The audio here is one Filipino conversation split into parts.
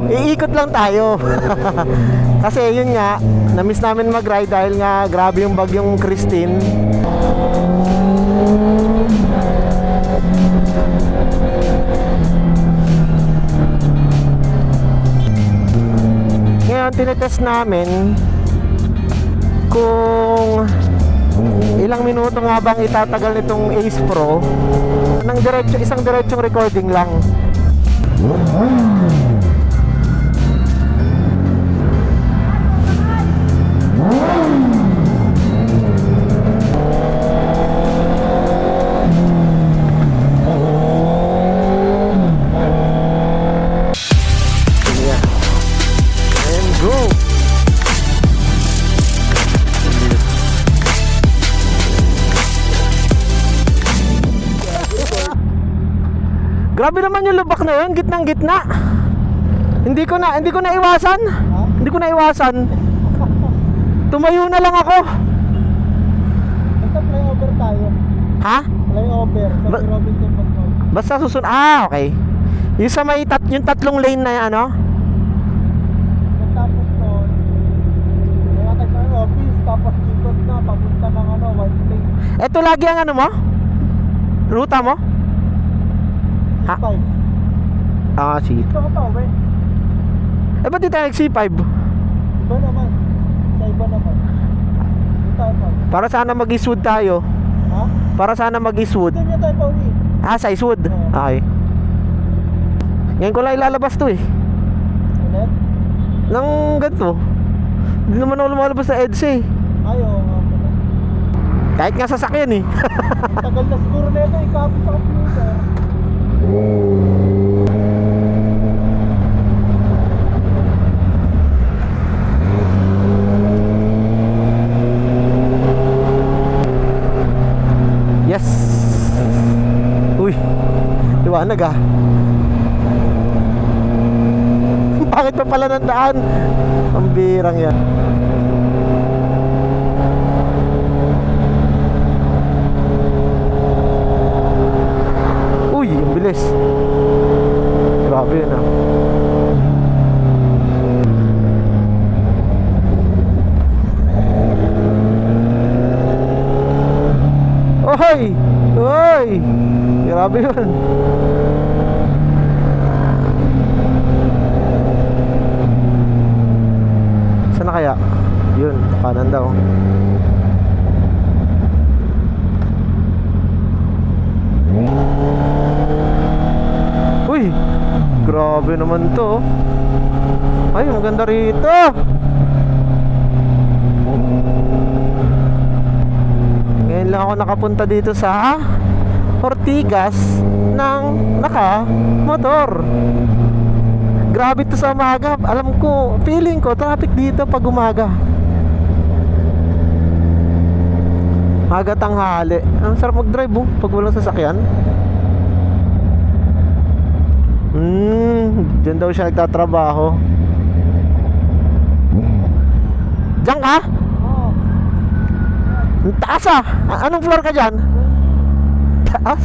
iikot lang tayo. Kasi yun nga, na-miss namin mag-ride dahil nga grabe yung bagyong Christine. Ngayon, tinetest namin kung ilang minuto nga bang itatagal nitong Ace Pro ng isang diretsong recording lang. Grabe naman yung lubak na yun, gitnang gitna. Hindi ko na iwasan. Hindi ko na iwasan. Tumayo na lang ako. Basta flyover tayo. Ha? Flyover sa Robinson Patrol. Basta susunod. Okay. Yung sa may yung tatlong lane na ano? Tapos noon, nakatag sa office, tapos ikot na, papunta ng White Lake. Ito lagi ang ano mo? Ruta mo? Ha? C5. Ah, C5. Dito ka pa, we. Eh, ba't di tayo nag-C5? Iba naman. Sa iba naman. Dito tayo pa. Para sana mag-Eastwood tayo. Ha? Para sana mag-Eastwood. Dito niya tayo pa uwi. Ah, sa Eastwood. Okay. Ngayon ko lang ilalabas to eh. Ulit? Nang ganito. Hindi naman ako lumalabas sa EDSA eh. Ayaw nga pala. Kahit nga sasakyan eh. Tagal na siguro na ito, ikapit sa computer. Yes. Uy, liwanag ah. Bakit pa pala ng daan? Ang birang yan. Uy, ang bilis. Grabe yun ah. Oy! Oy! Grabe yun. Saan na kaya? Yun, kanan daw. Uy! Grabe naman to. Ay, maganda rito. Ngayon lang ako nakapunta dito sa Ortigas ng naka-motor. Grabe to sa umaga. Alam ko, feeling ko traffic dito pag umaga. Maga tanghali. Ang sarap mag-drive pag walang sasakyan. Diyan daw siya nagtatrabaho. Diyan ka? Oo. Ang taas ah. Anong floor ka dyan? Taas?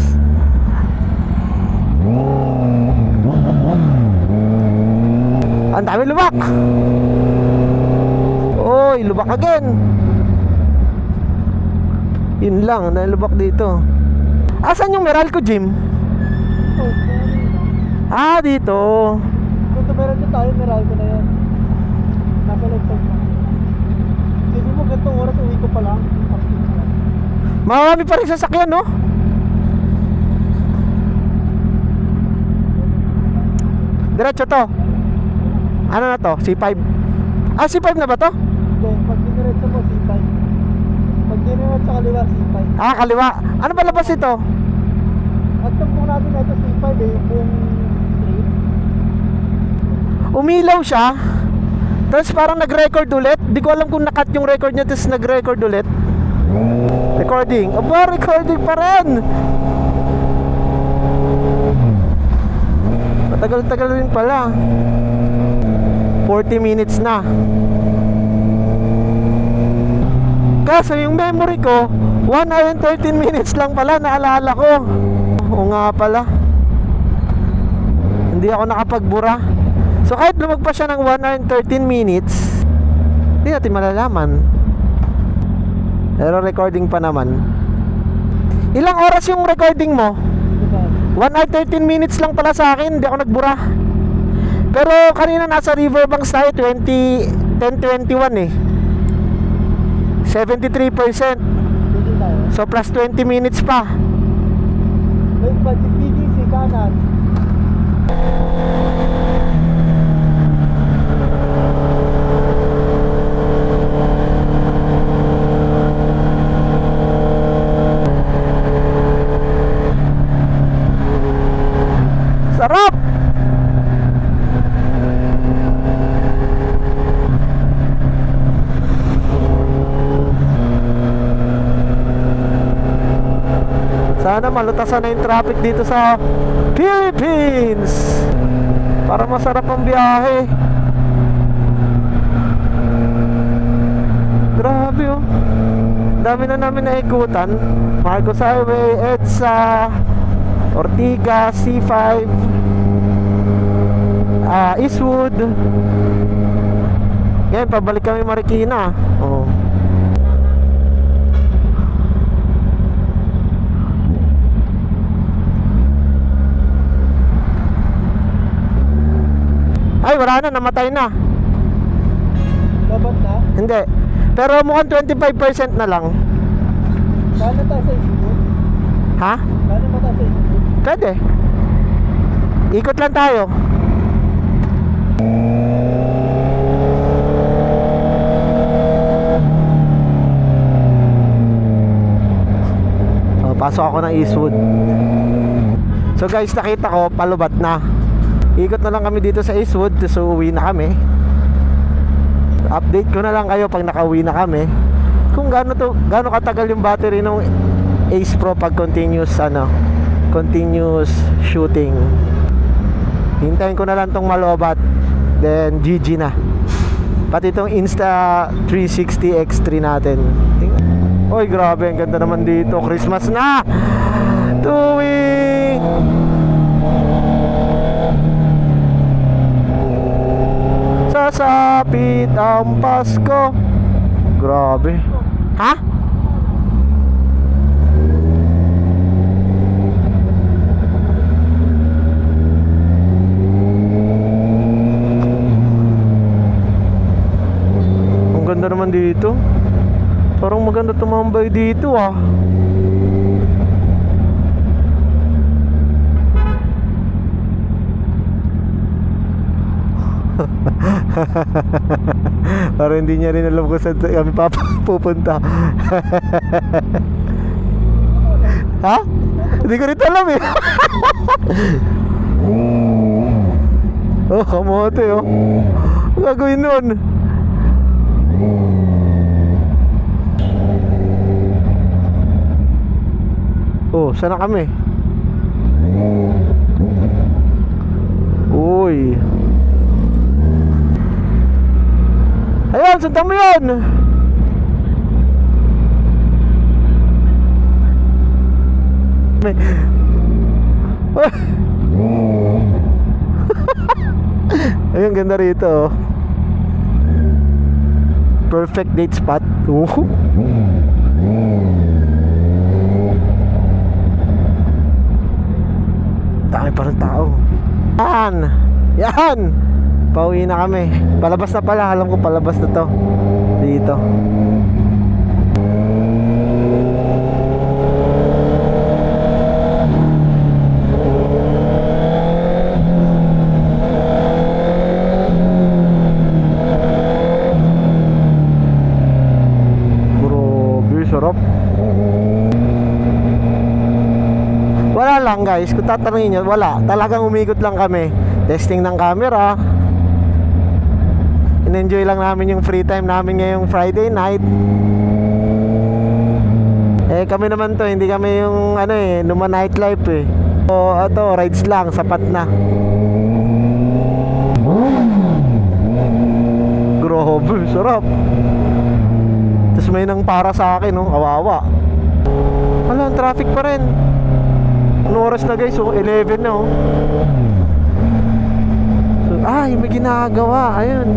Ang dami lubak. Oy, lubak again. Yun lang, nalubak dito. Asan yung Meralco Gym? Ah, dito. Kung meron din tayo, Meralco na yan. Nasa left side na. Hindi mo gantong oras, uwi ko pa lang. Marami pa rin sasakyan, no? Diretso to. Ano na to? C5. Ah, C5 na ba to? Hindi, pag diniretso mo, C5. Pag diniretso sa kaliwa, C5. Ah, kaliwa. Ano ba labas ito? At tumpong natin na ito, C5 eh, yung straight. Umilaw siya. Tapos parang nag-record ulit. Di ko alam kung nakat yung record niya. Tapos nag-record ulit. Recording. Aba, recording pa rin. Matagal-tagal rin pala. 40 minutes na. Kaso yung memory ko 1 hour and 13 minutes lang pala. Naalala ko. Oo nga pala. Hindi ako nakapagbura. So kahit lumagpas siya ng 1 hour and 13 minutes, hindi natin malalaman. Pero recording pa naman. Ilang oras yung recording mo? 1 hour 13 minutes lang pala sa akin, hindi ako nagbura. Pero kanina nasa Riverbanks tayo, 10:21 eh. 73%. So plus 20 minutes pa. May budget PDC kanan. Sarap! Sana malutasan na yung traffic dito sa Philippines para masarap ang biyahe. Grabe oh. Dami na namin naikutan. Marcos Highway, EDSA, Ortigas, C5, Eastwood. Ngayon, pabalik kami Marikina. Oh. Ay, wala na, namatay na. Dapat na. Hindi. Pero mukhang 25% na lang. Kano tayo sa isipon? Ha? Kano mo tayo sa isipon? Pwede. Ikot lang tayo. Oh, pasok ako ng Eastwood. So guys, nakita ko palubat na. Ikot na lang kami dito sa Eastwood. So uwi na kami. Update ko na lang kayo pag nakauwi na kami kung gaano katagal yung battery ng Ace Pro pag continuous shooting. Hintayin ko na lang tong malobat, then GG na. Pati itong Insta360 X3 natin. Oy, grabe, ang ganda naman dito. Christmas na! Tuwing! Sasapit ang Pasko. Grabe. Ha? Ang ganda naman dito. Parang maganda tumambay dito ah. Parang hindi niya rin alam kung saan kami pupunta. Ha? Hindi ko rin alam eh. Oh, kamote oh. Ang gagawin nun? Oh, saan na kami? Uy. Ayan, sundan mo yan. Ayun, ganda rito. Perfect date spot. Dami pa rin tao. Yan. Yan. Pauwi na kami. Palabas na pala. Alam ko palabas na to. Dito. Grabe, sarap. Wala lang guys. Kung tatanungin nyo, wala. Talagang umikot lang kami. Testing ng camera. In-enjoy lang namin yung free time namin ngayong Friday night. Eh kami naman to, hindi kami yung numa nightlife eh. So ato, rides lang, sapat na. Grabe, sarap. Tapos may nang para sa akin, no? Kawawa. Wala, ang traffic pa rin. Anong oras na guys? So 11 na oh. So Ay, may ginagawa. Ayun.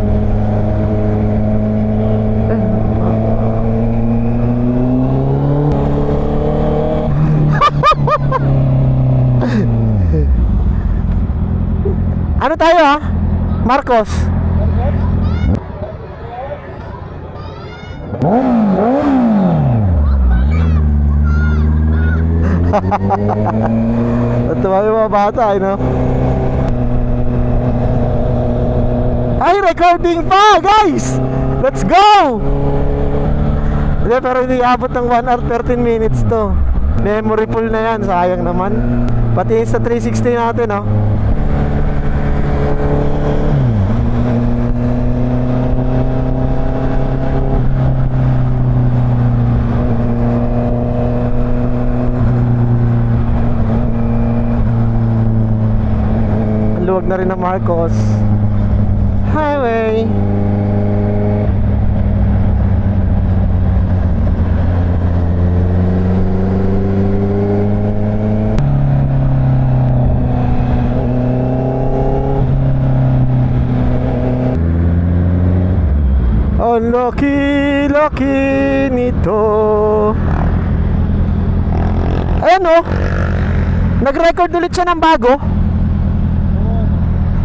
Ano tayo ha? Marcos. Natuwa yung mga bata, no? Ay, recording pa, guys! Let's go! Hindi, pero hindi abot ng 1 hour 13 minutes to. Memory full na yan, sayang naman. Pati sa 360 natin, no? Ang luwag na rin ng Marcos Highway. Ang laki-laki nito. Ayan o, nag-record ulit siya ng bago.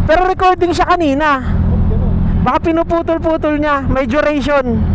Pero recording siya kanina. Baka pinuputol-putol niya. May duration.